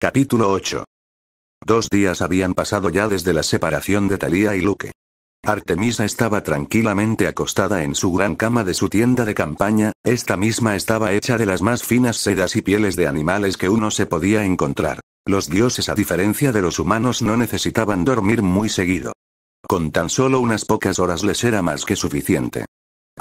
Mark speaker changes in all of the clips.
Speaker 1: Capítulo 8. 2 días habían pasado ya desde la separación de Thalía y Luke. Artemisa estaba tranquilamente acostada en su gran cama de su tienda de campaña. Esta misma estaba hecha de las más finas sedas y pieles de animales que uno se podía encontrar. Los dioses, a diferencia de los humanos, no necesitaban dormir muy seguido. Con tan solo unas pocas horas les era más que suficiente.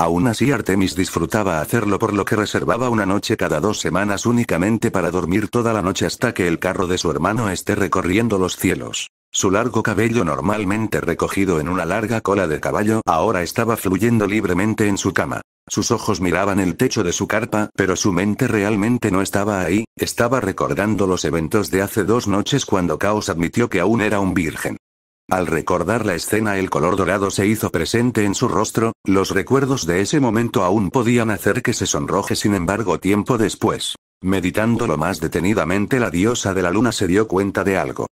Speaker 1: Aún así, Artemis disfrutaba hacerlo, por lo que reservaba una noche cada 2 semanas únicamente para dormir toda la noche hasta que el carro de su hermano esté recorriendo los cielos. Su largo cabello, normalmente recogido en una larga cola de caballo, ahora estaba fluyendo libremente en su cama. Sus ojos miraban el techo de su carpa, pero su mente realmente no estaba ahí. Estaba recordando los eventos de hace 2 noches cuando Caos admitió que aún era un virgen. Al recordar la escena, el color dorado se hizo presente en su rostro. Los recuerdos de ese momento aún podían hacer que se sonroje. Sin embargo, tiempo después, meditándolo más detenidamente, la diosa de la luna se dio cuenta de algo.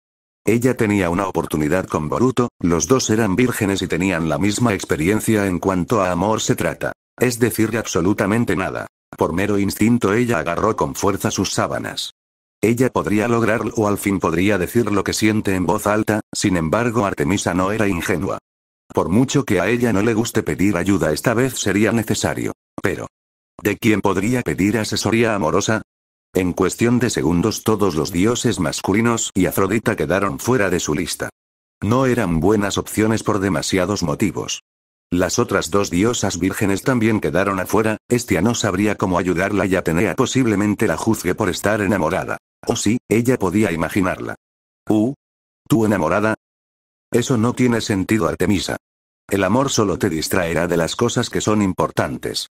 Speaker 1: Ella tenía una oportunidad con Boruto. Los dos eran vírgenes y tenían la misma experiencia en cuanto a amor se trata. Es decir, absolutamente nada. Por mero instinto, ella agarró con fuerza sus sábanas. Ella podría lograrlo, o al fin podría decir lo que siente en voz alta. Sin embargo, Artemisa no era ingenua. Por mucho que a ella no le guste pedir ayuda, esta vez sería necesario. Pero, ¿de quién podría pedir asesoría amorosa? En cuestión de segundos, todos los dioses masculinos y Afrodita quedaron fuera de su lista. No eran buenas opciones por demasiados motivos. Las otras 2 diosas vírgenes también quedaron afuera. Hestia no sabría cómo ayudarla y Atenea posiblemente la juzgue por estar enamorada. Oh sí, ella podía imaginarla. ¿Tú enamorada? Eso no tiene sentido, Artemisa. El amor solo te distraerá de las cosas que son importantes.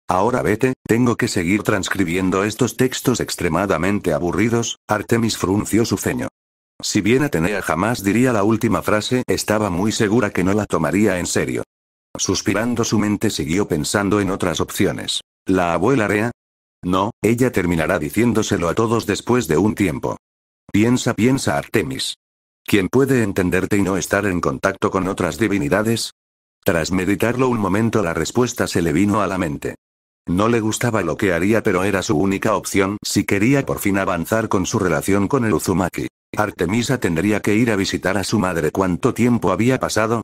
Speaker 1: Ahora vete, tengo que seguir transcribiendo estos textos extremadamente aburridos. Artemis frunció su ceño. Si bien Atenea jamás diría la última frase, estaba muy segura que no la tomaría en serio. Suspirando, su mente siguió pensando en otras opciones. ¿La abuela Rea? No, ella terminará diciéndoselo a todos después de un tiempo. Piensa, Artemis. ¿Quién puede entenderte y no estar en contacto con otras divinidades? Tras meditarlo un momento, la respuesta se le vino a la mente. No le gustaba lo que haría, pero era su única opción si quería por fin avanzar con su relación con el Uzumaki. Artemisa tendría que ir a visitar a su madre. ¿Cuánto tiempo había pasado?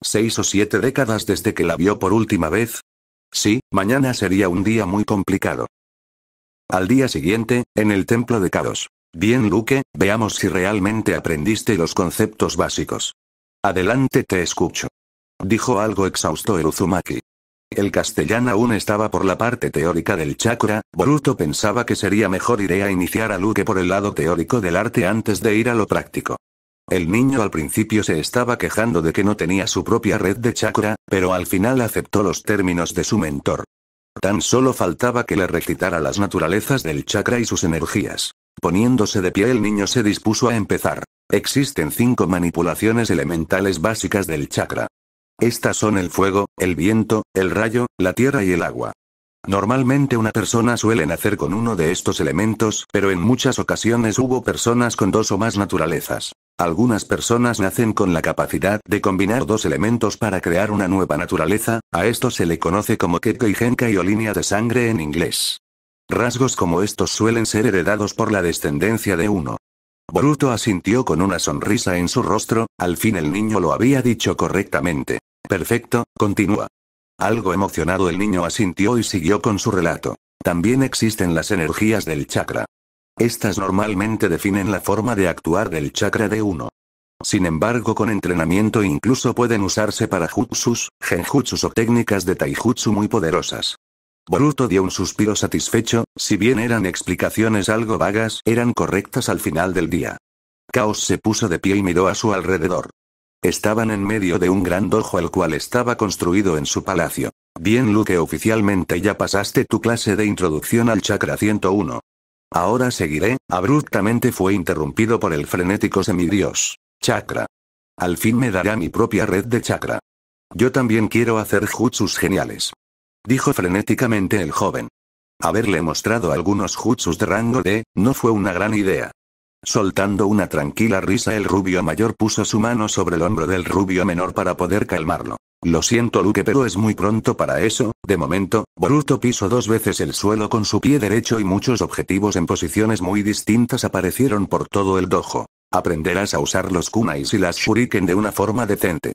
Speaker 1: 6 o 7 décadas desde que la vio por última vez. Sí, mañana sería un día muy complicado. Al día siguiente, en el templo de Caos. Bien, Luke, veamos si realmente aprendiste los conceptos básicos. Adelante, te escucho. Dijo algo exhausto el Uzumaki. El castellano aún estaba por la parte teórica del chakra. Boruto pensaba que sería mejor idea iniciar a Luke por el lado teórico del arte antes de ir a lo práctico. El niño al principio se estaba quejando de que no tenía su propia red de chakra, pero al final aceptó los términos de su mentor. Tan solo faltaba que le recitara las naturalezas del chakra y sus energías. Poniéndose de pie, el niño se dispuso a empezar. Existen 5 manipulaciones elementales básicas del chakra. Estas son el fuego, el viento, el rayo, la tierra y el agua. Normalmente una persona suele nacer con uno de estos elementos, pero en muchas ocasiones hubo personas con 2 o más naturalezas. Algunas personas nacen con la capacidad de combinar 2 elementos para crear una nueva naturaleza. A esto se le conoce como Kekkei Genkai o línea de sangre en inglés. Rasgos como estos suelen ser heredados por la descendencia de uno. Boruto asintió con una sonrisa en su rostro. Al fin el niño lo había dicho correctamente. Perfecto, continúa. Algo emocionado, el niño asintió y siguió con su relato. También existen las energías del chakra. Estas normalmente definen la forma de actuar del chakra de uno. Sin embargo, con entrenamiento incluso pueden usarse para jutsus, genjutsus o técnicas de taijutsu muy poderosas. Boruto dio un suspiro satisfecho. Si bien eran explicaciones algo vagas, eran correctas al final del día. Caos se puso de pie y miró a su alrededor. Estaban en medio de un gran dojo, el cual estaba construido en su palacio. Bien, Luke, oficialmente ya pasaste tu clase de introducción al chakra 101. Ahora seguiré. Abruptamente fue interrumpido por el frenético semidios. Chakra. Al fin me dará mi propia red de chakra. Yo también quiero hacer jutsus geniales. Dijo frenéticamente el joven. Haberle mostrado algunos jutsus de rango D no fue una gran idea. Soltando una tranquila risa, el rubio mayor puso su mano sobre el hombro del rubio menor para poder calmarlo. Lo siento Luke, pero es muy pronto para eso. De momento, Boruto pisó 2 veces el suelo con su pie derecho y muchos objetivos en posiciones muy distintas aparecieron por todo el dojo. Aprenderás a usar los kunais y las shuriken de una forma decente.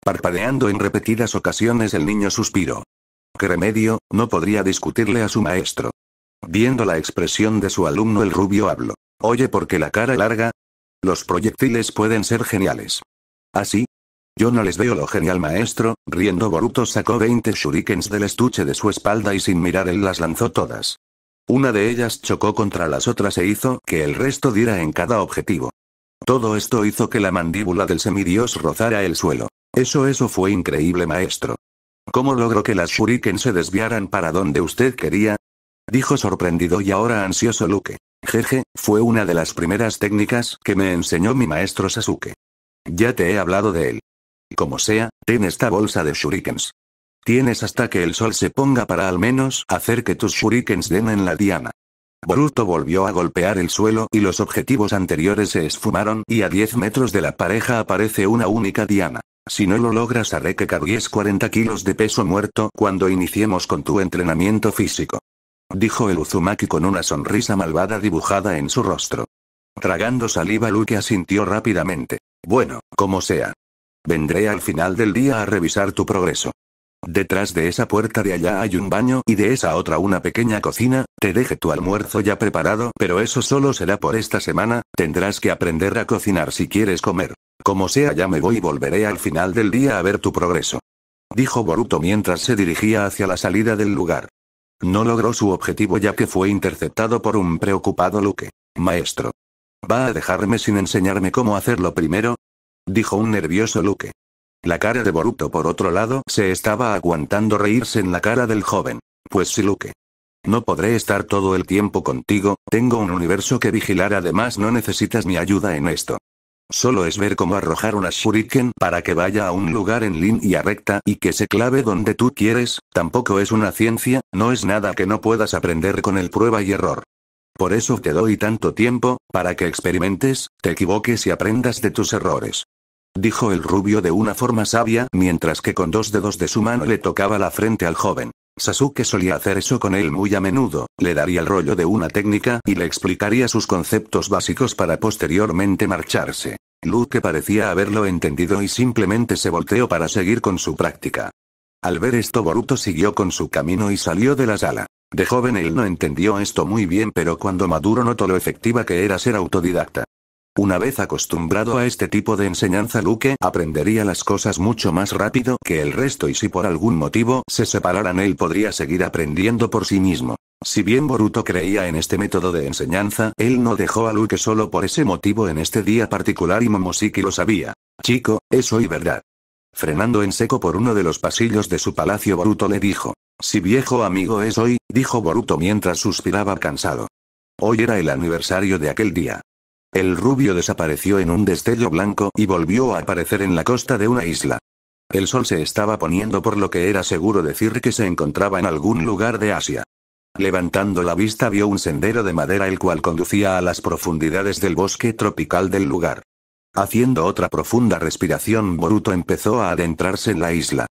Speaker 1: Parpadeando en repetidas ocasiones el niño suspiró. ¿Qué remedio? No podría discutirle a su maestro. Viendo la expresión de su alumno el rubio habló. Oye, ¿por qué la cara larga? Los proyectiles pueden ser geniales. ¿Así? Yo no les veo lo genial, maestro. Riendo, Boruto sacó 20 shurikens del estuche de su espalda y sin mirar él las lanzó todas. Una de ellas chocó contra las otras e hizo que el resto diera en cada objetivo. Todo esto hizo que la mandíbula del semidios rozara el suelo. Eso fue increíble, maestro. ¿Cómo logró que las shuriken se desviaran para donde usted quería? Dijo sorprendido y ahora ansioso Luke. Jeje, fue una de las primeras técnicas que me enseñó mi maestro Sasuke. Ya te he hablado de él. Como sea, ten esta bolsa de shurikens. Tienes hasta que el sol se ponga para al menos hacer que tus shurikens den en la diana. Boruto volvió a golpear el suelo y los objetivos anteriores se esfumaron y a 10 metros de la pareja aparece una única diana. Si no lo logras haré que cargues 40 kilos de peso muerto cuando iniciemos con tu entrenamiento físico. Dijo el Uzumaki con una sonrisa malvada dibujada en su rostro. Tragando saliva, Luke asintió rápidamente. Bueno, como sea. Vendré al final del día a revisar tu progreso. Detrás de esa puerta de allá hay un baño y de esa otra una pequeña cocina. Te deje tu almuerzo ya preparado, pero eso solo será por esta semana. Tendrás que aprender a cocinar si quieres comer. Como sea, ya me voy y volveré al final del día a ver tu progreso. Dijo Boruto mientras se dirigía hacia la salida del lugar. No logró su objetivo ya que fue interceptado por un preocupado Luke. Maestro. ¿Va a dejarme sin enseñarme cómo hacerlo primero? Dijo un nervioso Luke. La cara de Boruto por otro lado se estaba aguantando reírse en la cara del joven. Pues sí, Luke. No podré estar todo el tiempo contigo, tengo un universo que vigilar, además no necesitas mi ayuda en esto. Solo es ver cómo arrojar una shuriken para que vaya a un lugar en línea recta y que se clave donde tú quieres. Tampoco es una ciencia, no es nada que no puedas aprender con el prueba y error. Por eso te doy tanto tiempo, para que experimentes, te equivoques y aprendas de tus errores. Dijo el rubio de una forma sabia mientras que con 2 dedos de su mano le tocaba la frente al joven. Sasuke solía hacer eso con él muy a menudo, le daría el rollo de una técnica y le explicaría sus conceptos básicos para posteriormente marcharse. Luke parecía haberlo entendido y simplemente se volteó para seguir con su práctica. Al ver esto, Boruto siguió con su camino y salió de la sala. De joven él no entendió esto muy bien, pero cuando maduro notó lo efectiva que era ser autodidacta. Una vez acostumbrado a este tipo de enseñanza, Luke aprendería las cosas mucho más rápido que el resto y si por algún motivo se separaran él podría seguir aprendiendo por sí mismo. Si bien Boruto creía en este método de enseñanza, él no dejó a Luke solo por ese motivo en este día particular y Momoshiki lo sabía. Chico, es hoy verdad. Frenando en seco por uno de los pasillos de su palacio, Boruto le dijo. Si viejo amigo, es hoy, dijo Boruto mientras suspiraba cansado. Hoy era el aniversario de aquel día. El rubio desapareció en un destello blanco y volvió a aparecer en la costa de una isla. El sol se estaba poniendo, por lo que era seguro decir que se encontraba en algún lugar de Asia. Levantando la vista vio un sendero de madera el cual conducía a las profundidades del bosque tropical del lugar. Haciendo otra profunda respiración, Boruto empezó a adentrarse en la isla.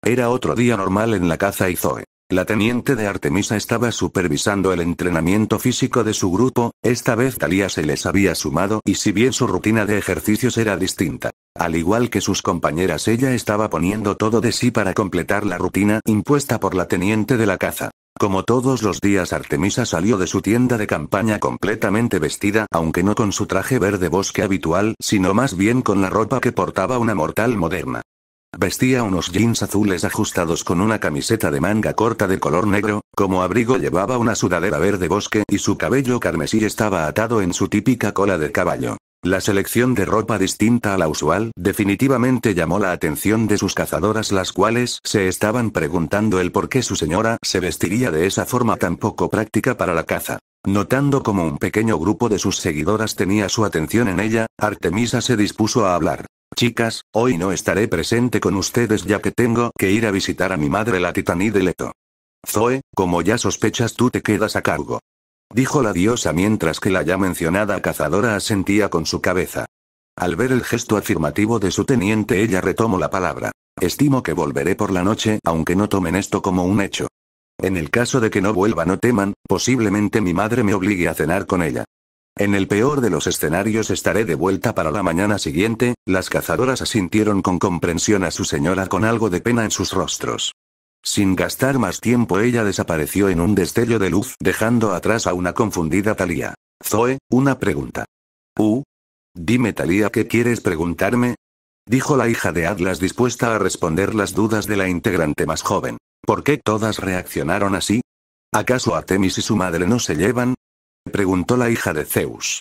Speaker 1: Era otro día normal en la caza y Zoe. La teniente de Artemisa estaba supervisando el entrenamiento físico de su grupo. Esta vez Thalía se les había sumado y si bien su rutina de ejercicios era distinta, al igual que sus compañeras, ella estaba poniendo todo de sí para completar la rutina impuesta por la teniente de la caza. Como todos los días, Artemisa salió de su tienda de campaña completamente vestida, aunque no con su traje verde bosque habitual, sino más bien con la ropa que portaba una mortal moderna. Vestía unos jeans azules ajustados con una camiseta de manga corta de color negro, como abrigo llevaba una sudadera verde bosque y su cabello carmesí estaba atado en su típica cola de caballo. La selección de ropa distinta a la usual definitivamente llamó la atención de sus cazadoras, las cuales se estaban preguntando el por qué su señora se vestiría de esa forma tan poco práctica para la caza. Notando como un pequeño grupo de sus seguidoras tenía su atención en ella, Artemisa se dispuso a hablar. Chicas, hoy no estaré presente con ustedes ya que tengo que ir a visitar a mi madre, la titaní de Leto. Zoe, como ya sospechas, tú te quedas a cargo. Dijo la diosa mientras que la ya mencionada cazadora asentía con su cabeza. Al ver el gesto afirmativo de su teniente, ella retomó la palabra. Estimo que volveré por la noche, aunque no tomen esto como un hecho. En el caso de que no vuelva, no teman, posiblemente mi madre me obligue a cenar con ella. En el peor de los escenarios estaré de vuelta para la mañana siguiente. Las cazadoras asintieron con comprensión a su señora con algo de pena en sus rostros. Sin gastar más tiempo ella desapareció en un destello de luz, dejando atrás a una confundida Talía. Zoe, una pregunta. Dime Talía, ¿qué quieres preguntarme? Dijo la hija de Atlas dispuesta a responder las dudas de la integrante más joven. ¿Por qué todas reaccionaron así? ¿Acaso Artemis y su madre no se llevan? Preguntó la hija de Zeus.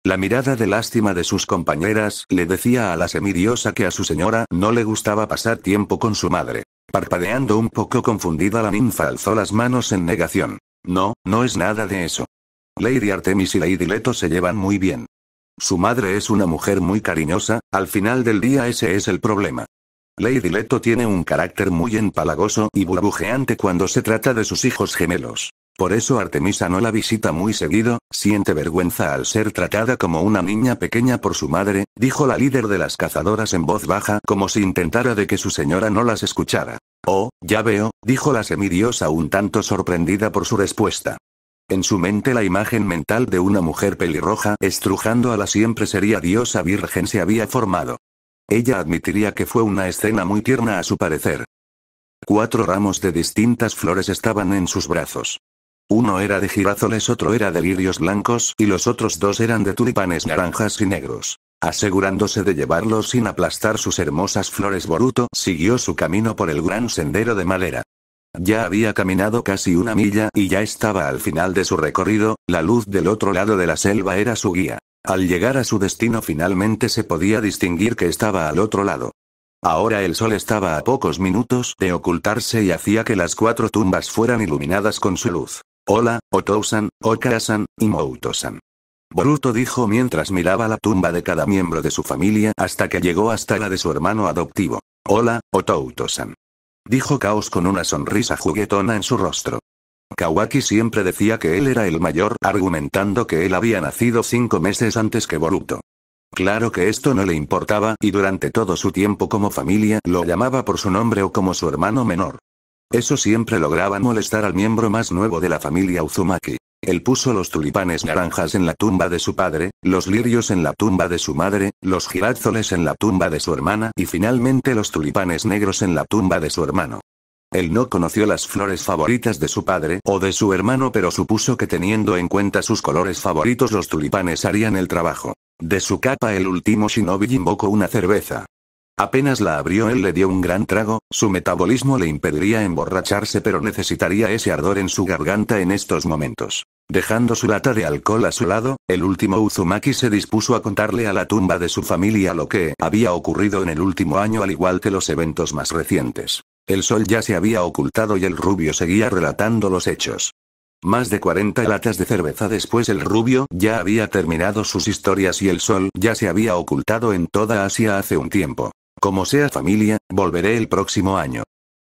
Speaker 1: La mirada de lástima de sus compañeras le decía a la semidiosa que a su señora no le gustaba pasar tiempo con su madre. Parpadeando un poco confundida, la ninfa alzó las manos en negación. No, no es nada de eso. Lady Artemis y Lady Leto se llevan muy bien. Su madre es una mujer muy cariñosa, al final del día ese es el problema. Lady Leto tiene un carácter muy empalagoso y burbujeante cuando se trata de sus hijos gemelos. Por eso Artemisa no la visita muy seguido, siente vergüenza al ser tratada como una niña pequeña por su madre, dijo la líder de las cazadoras en voz baja como si intentara de que su señora no las escuchara. Oh, ya veo, dijo la semidiosa un tanto sorprendida por su respuesta. En su mente la imagen mental de una mujer pelirroja estrujando a la siempre seria diosa virgen se había formado. Ella admitiría que fue una escena muy tierna a su parecer. 4 ramos de distintas flores estaban en sus brazos. Uno era de girasoles, otro era de lirios blancos y los otros 2 eran de tulipanes naranjas y negros. Asegurándose de llevarlos sin aplastar sus hermosas flores, Boruto siguió su camino por el gran sendero de madera. Ya había caminado casi 1 milla y ya estaba al final de su recorrido. La luz del otro lado de la selva era su guía. Al llegar a su destino finalmente se podía distinguir que estaba al otro lado. Ahora el sol estaba a pocos minutos de ocultarse y hacía que las 4 tumbas fueran iluminadas con su luz. Hola, Otousan, Okara-san, y Mouto-san. Boruto dijo mientras miraba la tumba de cada miembro de su familia hasta que llegó hasta la de su hermano adoptivo. Hola, Otouto-san. Dijo Kaos con una sonrisa juguetona en su rostro. Kawaki siempre decía que él era el mayor, argumentando que él había nacido 5 meses antes que Boruto. Claro que esto no le importaba y durante todo su tiempo como familia lo llamaba por su nombre o como su hermano menor. Eso siempre lograba molestar al miembro más nuevo de la familia Uzumaki. Él puso los tulipanes naranjas en la tumba de su padre, los lirios en la tumba de su madre, los girasoles en la tumba de su hermana y finalmente los tulipanes negros en la tumba de su hermano. Él no conoció las flores favoritas de su padre o de su hermano, pero supuso que teniendo en cuenta sus colores favoritos los tulipanes harían el trabajo. De su capa el último shinobi invocó una cerveza. Apenas la abrió él le dio un gran trago, su metabolismo le impediría emborracharse pero necesitaría ese ardor en su garganta en estos momentos. Dejando su lata de alcohol a su lado, el último Uzumaki se dispuso a contarle a la tumba de su familia lo que había ocurrido en el último año al igual que los eventos más recientes. El sol ya se había ocultado y el rubio seguía relatando los hechos. Más de 40 latas de cerveza después el rubio ya había terminado sus historias y el sol ya se había ocultado en toda Asia hace un tiempo. Como sea familia, volveré el próximo año.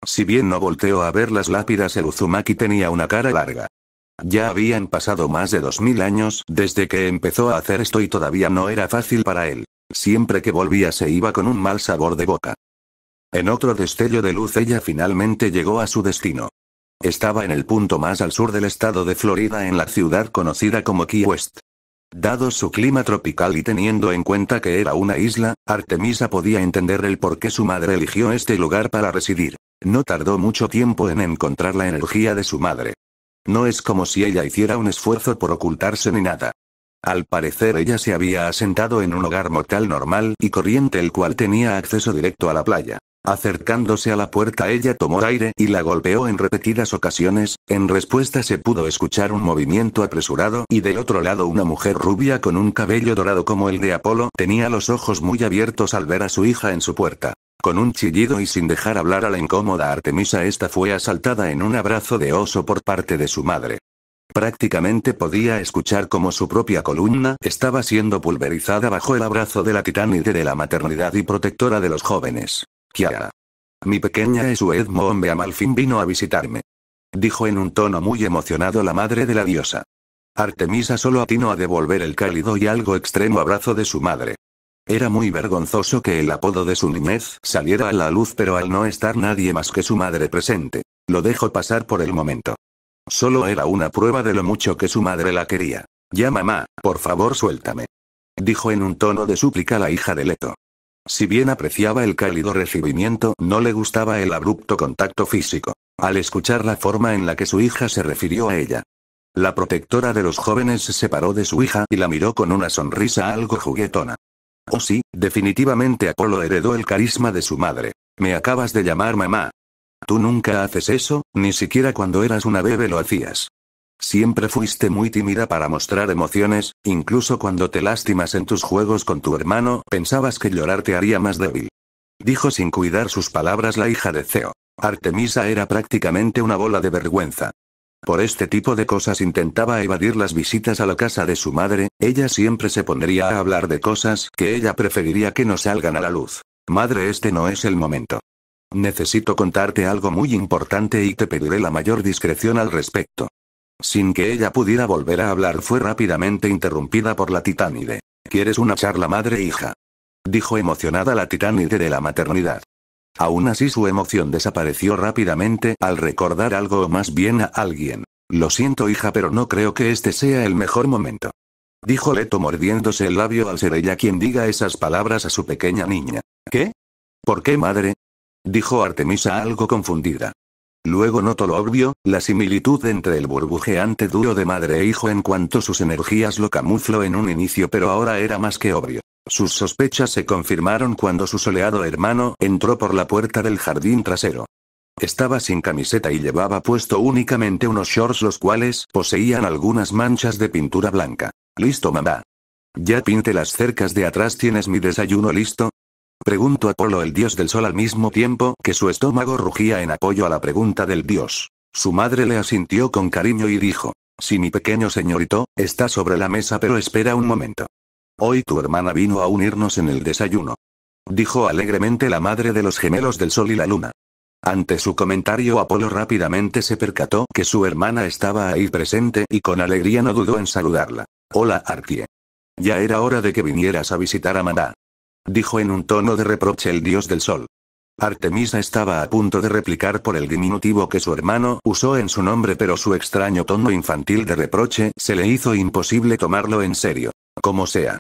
Speaker 1: Si bien no volteó a ver las lápidas, el Uzumaki tenía una cara larga. Ya habían pasado más de 2000 años desde que empezó a hacer esto y todavía no era fácil para él. Siempre que volvía se iba con un mal sabor de boca. En otro destello de luz ella finalmente llegó a su destino. Estaba en el punto más al sur del estado de Florida, en la ciudad conocida como Key West. Dado su clima tropical y teniendo en cuenta que era una isla, Artemisa podía entender el por qué su madre eligió este lugar para residir. No tardó mucho tiempo en encontrar la energía de su madre. No es como si ella hiciera un esfuerzo por ocultarse ni nada. Al parecer ella se había asentado en un hogar mortal normal y corriente el cual tenía acceso directo a la playa. Acercándose a la puerta ella tomó aire y la golpeó en repetidas ocasiones. En respuesta se pudo escuchar un movimiento apresurado y del otro lado una mujer rubia con un cabello dorado como el de Apolo tenía los ojos muy abiertos al ver a su hija en su puerta. Con un chillido y sin dejar hablar a la incómoda Artemisa, esta fue asaltada en un abrazo de oso por parte de su madre. Prácticamente podía escuchar cómo su propia columna estaba siendo pulverizada bajo el abrazo de la titánide de la maternidad y protectora de los jóvenes. Kiara. Mi pequeña Esuedmo Ombeam al fin vino a visitarme. Dijo en un tono muy emocionado la madre de la diosa. Artemisa solo atinó a devolver el cálido y algo extremo abrazo de su madre. Era muy vergonzoso que el apodo de su niñez saliera a la luz, pero al no estar nadie más que su madre presente, lo dejó pasar por el momento. Solo era una prueba de lo mucho que su madre la quería. Ya mamá, por favor suéltame, dijo en un tono de súplica la hija de Leto. Si bien apreciaba el cálido recibimiento, no le gustaba el abrupto contacto físico, al escuchar la forma en la que su hija se refirió a ella. La protectora de los jóvenes se separó de su hija y la miró con una sonrisa algo juguetona. Oh sí, definitivamente Apolo heredó el carisma de su madre. Me acabas de llamar mamá. Tú nunca haces eso, ni siquiera cuando eras una bebé lo hacías. Siempre fuiste muy tímida para mostrar emociones, incluso cuando te lastimas en tus juegos con tu hermano, pensabas que llorar te haría más débil. Dijo sin cuidar sus palabras la hija de Zeo. Artemisa era prácticamente una bola de vergüenza. Por este tipo de cosas intentaba evadir las visitas a la casa de su madre, ella siempre se pondría a hablar de cosas que ella preferiría que no salgan a la luz. Madre, este no es el momento. Necesito contarte algo muy importante y te pediré la mayor discreción al respecto. Sin que ella pudiera volver a hablar, fue rápidamente interrumpida por la titánide. ¿Quieres una charla madre-hija? Dijo emocionada la titánide de la maternidad. Aún así su emoción desapareció rápidamente al recordar algo o más bien a alguien. Lo siento hija, pero no creo que este sea el mejor momento. Dijo Leto mordiéndose el labio al ser ella quien diga esas palabras a su pequeña niña. ¿Qué? ¿Por qué madre? Dijo Artemisa algo confundida. Luego notó lo obvio, la similitud entre el burbujeante dúo de madre e hijo en cuanto sus energías lo camufló en un inicio, pero ahora era más que obvio. Sus sospechas se confirmaron cuando su soleado hermano entró por la puerta del jardín trasero. Estaba sin camiseta y llevaba puesto únicamente unos shorts los cuales poseían algunas manchas de pintura blanca. ¿Listo mamá? Ya pinté las cercas de atrás. ¿Tienes mi desayuno listo? Preguntó Apolo, el dios del sol, al mismo tiempo que su estómago rugía en apoyo a la pregunta del dios. Su madre le asintió con cariño y dijo: sí mi pequeño señorito, está sobre la mesa, pero espera un momento. Hoy tu hermana vino a unirnos en el desayuno. Dijo alegremente la madre de los gemelos del sol y la luna. Ante su comentario Apolo rápidamente se percató que su hermana estaba ahí presente y con alegría no dudó en saludarla. Hola Arquie. Ya era hora de que vinieras a visitar a mamá. Dijo en un tono de reproche el dios del sol. Artemisa estaba a punto de replicar por el diminutivo que su hermano usó en su nombre, pero su extraño tono infantil de reproche se le hizo imposible tomarlo en serio. Como sea.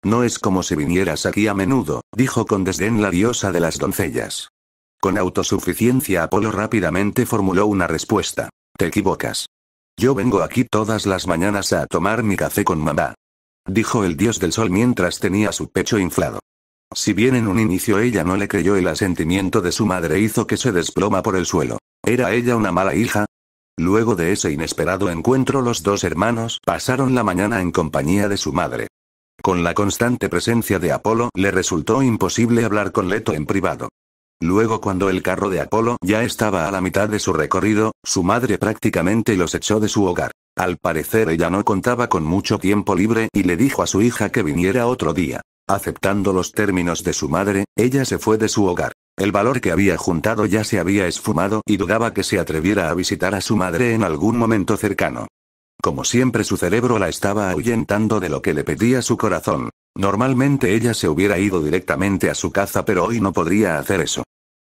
Speaker 1: No es como si vinieras aquí a menudo, dijo con desdén la diosa de las doncellas. Con autosuficiencia Apolo rápidamente formuló una respuesta. Te equivocas. Yo vengo aquí todas las mañanas a tomar mi café con mamá. Dijo el dios del sol mientras tenía su pecho inflado. Si bien en un inicio ella no le creyó, el asentimiento de su madre hizo que se desploma por el suelo. ¿Era ella una mala hija? Luego de ese inesperado encuentro, los dos hermanos pasaron la mañana en compañía de su madre. Con la constante presencia de Apolo, le resultó imposible hablar con Leto en privado. Luego, cuando el carro de Apolo ya estaba a la mitad de su recorrido, su madre prácticamente los echó de su hogar. Al parecer ella no contaba con mucho tiempo libre y le dijo a su hija que viniera otro día. Aceptando los términos de su madre, ella se fue de su hogar. El valor que había juntado ya se había esfumado y dudaba que se atreviera a visitar a su madre en algún momento cercano. Como siempre, su cerebro la estaba ahuyentando de lo que le pedía su corazón. Normalmente ella se hubiera ido directamente a su casa, pero hoy no podría hacer eso.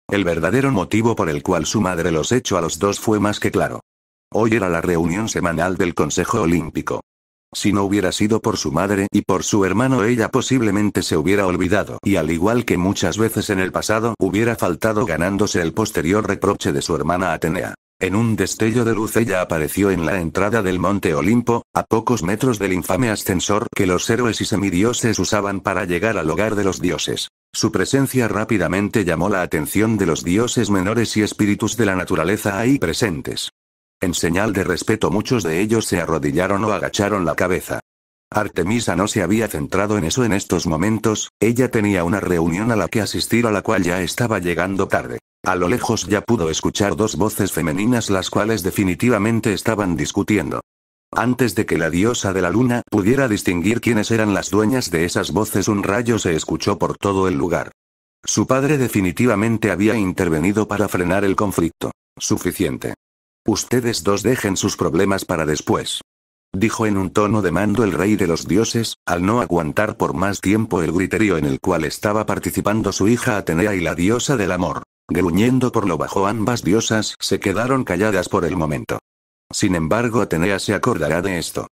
Speaker 1: El verdadero motivo por el cual su madre los echó a los dos fue más que claro. Hoy era la reunión semanal del Consejo Olímpico. Si no hubiera sido por su madre y por su hermano, ella posiblemente se hubiera olvidado y, al igual que muchas veces en el pasado, hubiera faltado, ganándose el posterior reproche de su hermana Atenea. En un destello de luz ella apareció en la entrada del Monte Olimpo, a pocos metros del infame ascensor que los héroes y semidioses usaban para llegar al hogar de los dioses. Su presencia rápidamente llamó la atención de los dioses menores y espíritus de la naturaleza ahí presentes. En señal de respeto, muchos de ellos se arrodillaron o agacharon la cabeza. Artemisa no se había centrado en eso en estos momentos, ella tenía una reunión a la que asistir, a la cual ya estaba llegando tarde. A lo lejos ya pudo escuchar dos voces femeninas, las cuales definitivamente estaban discutiendo. Antes de que la diosa de la luna pudiera distinguir quiénes eran las dueñas de esas voces, un rayo se escuchó por todo el lugar. Su padre definitivamente había intervenido para frenar el conflicto. Suficiente. Ustedes dos dejen sus problemas para después. dijo en un tono de mando el rey de los dioses, al no aguantar por más tiempo el griterío en el cual estaba participando su hija Atenea y la diosa del amor. Gruñendo por lo bajo, ambas diosas se quedaron calladas por el momento. Sin embargo, Atenea se acordará de esto.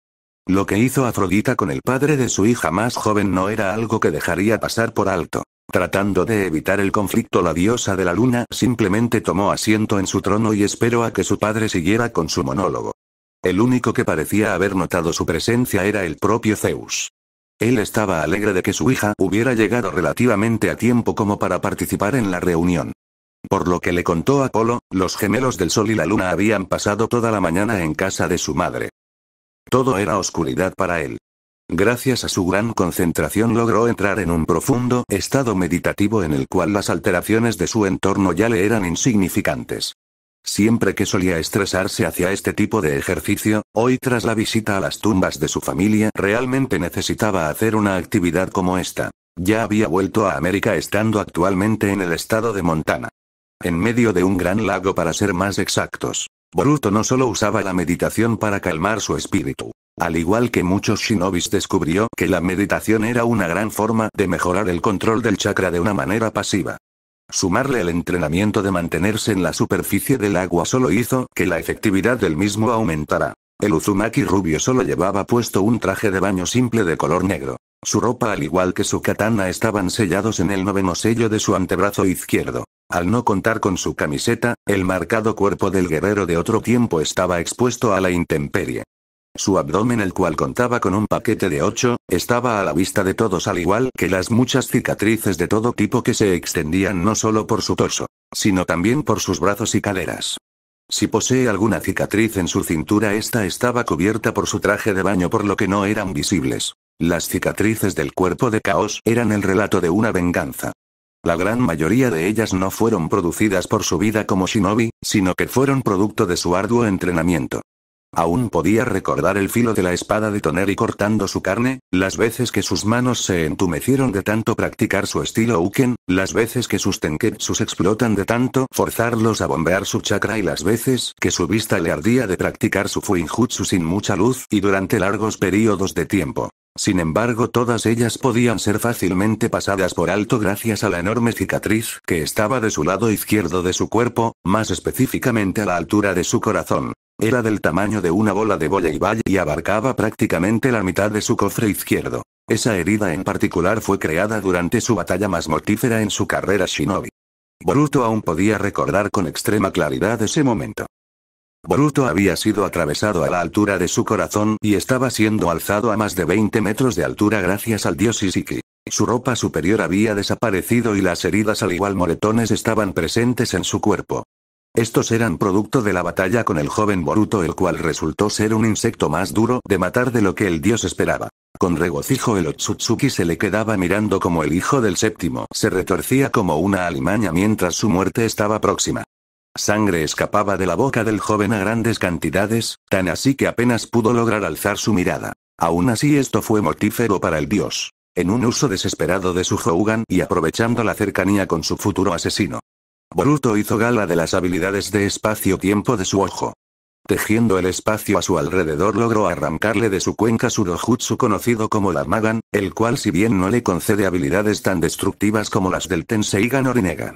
Speaker 1: Lo que hizo Afrodita con el padre de su hija más joven no era algo que dejaría pasar por alto. Tratando de evitar el conflicto, la diosa de la luna simplemente tomó asiento en su trono y esperó a que su padre siguiera con su monólogo. El único que parecía haber notado su presencia era el propio Zeus. Él estaba alegre de que su hija hubiera llegado relativamente a tiempo como para participar en la reunión. Por lo que le contó a Apolo, los gemelos del sol y la luna habían pasado toda la mañana en casa de su madre. Todo era oscuridad para él. Gracias a su gran concentración logró entrar en un profundo estado meditativo en el cual las alteraciones de su entorno ya le eran insignificantes. Siempre que solía estresarse hacia este tipo de ejercicio, hoy tras la visita a las tumbas de su familia realmente necesitaba hacer una actividad como esta. Ya había vuelto a América estando actualmente en el estado de Montana. En medio de un gran lago para ser más exactos. Boruto no solo usaba la meditación para calmar su espíritu. Al igual que muchos shinobis, descubrió que la meditación era una gran forma de mejorar el control del chakra de una manera pasiva. Sumarle el entrenamiento de mantenerse en la superficie del agua solo hizo que la efectividad del mismo aumentara. El Uzumaki rubio solo llevaba puesto un traje de baño simple de color negro. Su ropa al igual que su katana estaban sellados en el 9º sello de su antebrazo izquierdo. Al no contar con su camiseta, el marcado cuerpo del guerrero de otro tiempo estaba expuesto a la intemperie. Su abdomen, el cual contaba con un paquete de 8, estaba a la vista de todos, al igual que las muchas cicatrices de todo tipo que se extendían no solo por su torso, sino también por sus brazos y caderas. Si posee alguna cicatriz en su cintura, esta estaba cubierta por su traje de baño, por lo que no eran visibles. Las cicatrices del cuerpo de Caos eran el relato de una venganza. La gran mayoría de ellas no fueron producidas por su vida como shinobi, sino que fueron producto de su arduo entrenamiento. Aún podía recordar el filo de la espada de Toneri cortando su carne, las veces que sus manos se entumecieron de tanto practicar su estilo Uken, las veces que sus tenketsus explotan de tanto forzarlos a bombear su chakra y las veces que su vista le ardía de practicar su fuinjutsu sin mucha luz y durante largos periodos de tiempo. Sin embargo, todas ellas podían ser fácilmente pasadas por alto gracias a la enorme cicatriz que estaba de su lado izquierdo de su cuerpo, más específicamente a la altura de su corazón. Era del tamaño de una bola de voleibol y abarcaba prácticamente la mitad de su cofre izquierdo. Esa herida en particular fue creada durante su batalla más mortífera en su carrera shinobi. Boruto aún podía recordar con extrema claridad ese momento. Boruto había sido atravesado a la altura de su corazón y estaba siendo alzado a más de 20 metros de altura gracias al dios Ishiki. Su ropa superior había desaparecido y las heridas, al igual moretones, estaban presentes en su cuerpo. Estos eran producto de la batalla con el joven Boruto, el cual resultó ser un insecto más duro de matar de lo que el dios esperaba. Con regocijo el Otsutsuki se le quedaba mirando como el hijo del séptimo se retorcía como una alimaña mientras su muerte estaba próxima. Sangre escapaba de la boca del joven a grandes cantidades, tan así que apenas pudo lograr alzar su mirada. Aún así, esto fue mortífero para el dios. En un uso desesperado de su Hougan y aprovechando la cercanía con su futuro asesino, Boruto hizo gala de las habilidades de espacio-tiempo de su ojo. Tejiendo el espacio a su alrededor, logró arrancarle de su cuenca su dojutsu conocido como Damagan, el cual, si bien no le concede habilidades tan destructivas como las del Tenseigan o Rinnegan,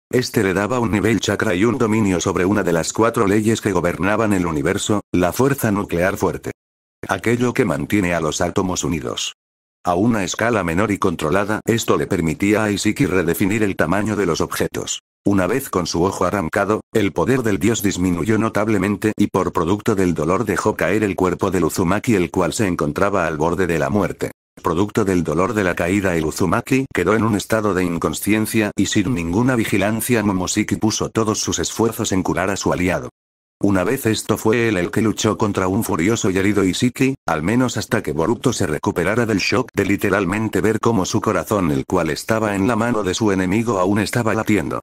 Speaker 1: este le daba un nivel chakra y un dominio sobre una de las 4 leyes que gobernaban el universo, la fuerza nuclear fuerte. Aquello que mantiene a los átomos unidos. A una escala menor y controlada, esto le permitía a Ishiki redefinir el tamaño de los objetos. Una vez con su ojo arrancado, el poder del dios disminuyó notablemente y por producto del dolor dejó caer el cuerpo del Uzumaki, el cual se encontraba al borde de la muerte. Producto del dolor de la caída, el Uzumaki quedó en un estado de inconsciencia y sin ninguna vigilancia. Momoshiki puso todos sus esfuerzos en curar a su aliado. Una vez esto fue él el que luchó contra un furioso y herido Ishiki, al menos hasta que Boruto se recuperara del shock de literalmente ver cómo su corazón, el cual estaba en la mano de su enemigo, aún estaba latiendo.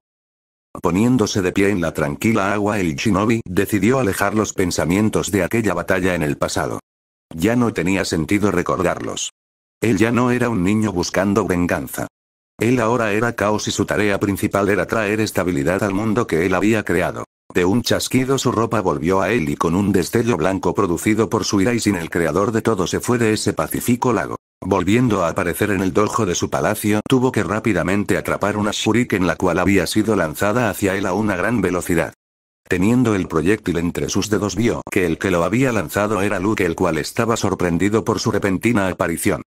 Speaker 1: Poniéndose de pie en la tranquila agua, el shinobi decidió alejar los pensamientos de aquella batalla en el pasado. Ya no tenía sentido recordarlos. Él ya no era un niño buscando venganza. Él ahora era Caos y su tarea principal era traer estabilidad al mundo que él había creado. De un chasquido su ropa volvió a él y con un destello blanco producido por su ira y sin el creador de todo se fue de ese pacífico lago. Volviendo a aparecer en el dojo de su palacio, tuvo que rápidamente atrapar una shuriken la cual había sido lanzada hacia él a una gran velocidad. Teniendo el proyectil entre sus dedos vio que el que lo había lanzado era Luke, el cual estaba sorprendido por su repentina aparición.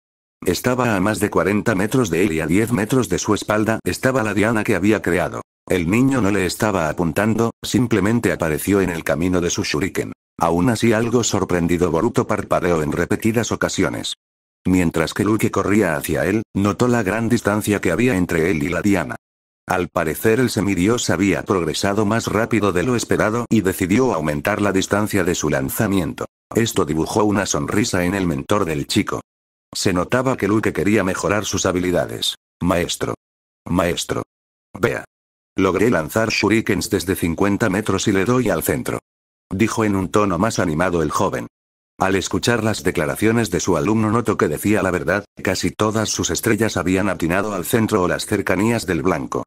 Speaker 1: Estaba a más de 40 metros de él y a 10 metros de su espalda estaba la diana que había creado. El niño no le estaba apuntando, simplemente apareció en el camino de su shuriken. Aún así, algo sorprendido, Boruto parpadeó en repetidas ocasiones. Mientras que Luke corría hacia él, notó la gran distancia que había entre él y la diana. Al parecer el semidios había progresado más rápido de lo esperado y decidió aumentar la distancia de su lanzamiento. Esto dibujó una sonrisa en el mentor del chico. Se notaba que Luke quería mejorar sus habilidades. Maestro. Maestro. Vea. Logré lanzar shurikens desde 50 metros y le doy al centro. Dijo en un tono más animado el joven. Al escuchar las declaraciones de su alumno notó que decía la verdad, casi todas sus estrellas habían atinado al centro o las cercanías del blanco.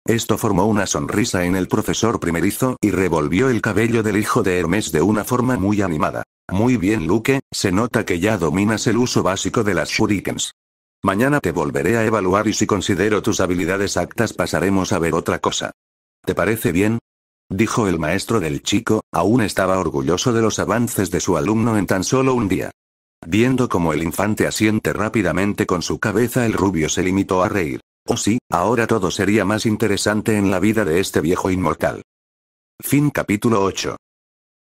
Speaker 1: Esto formó una sonrisa en el profesor primerizo y revolvió el cabello del hijo de Hermes de una forma muy animada. Muy bien, Luke, se nota que ya dominas el uso básico de las shurikens. Mañana te volveré a evaluar y si considero tus habilidades aptas pasaremos a ver otra cosa. ¿Te parece bien? Dijo el maestro del chico, aún estaba orgulloso de los avances de su alumno en tan solo un día. Viendo cómo el infante asiente rápidamente con su cabeza, el rubio se limitó a reír. Oh sí, ahora todo sería más interesante en la vida de este viejo inmortal. Fin capítulo 8.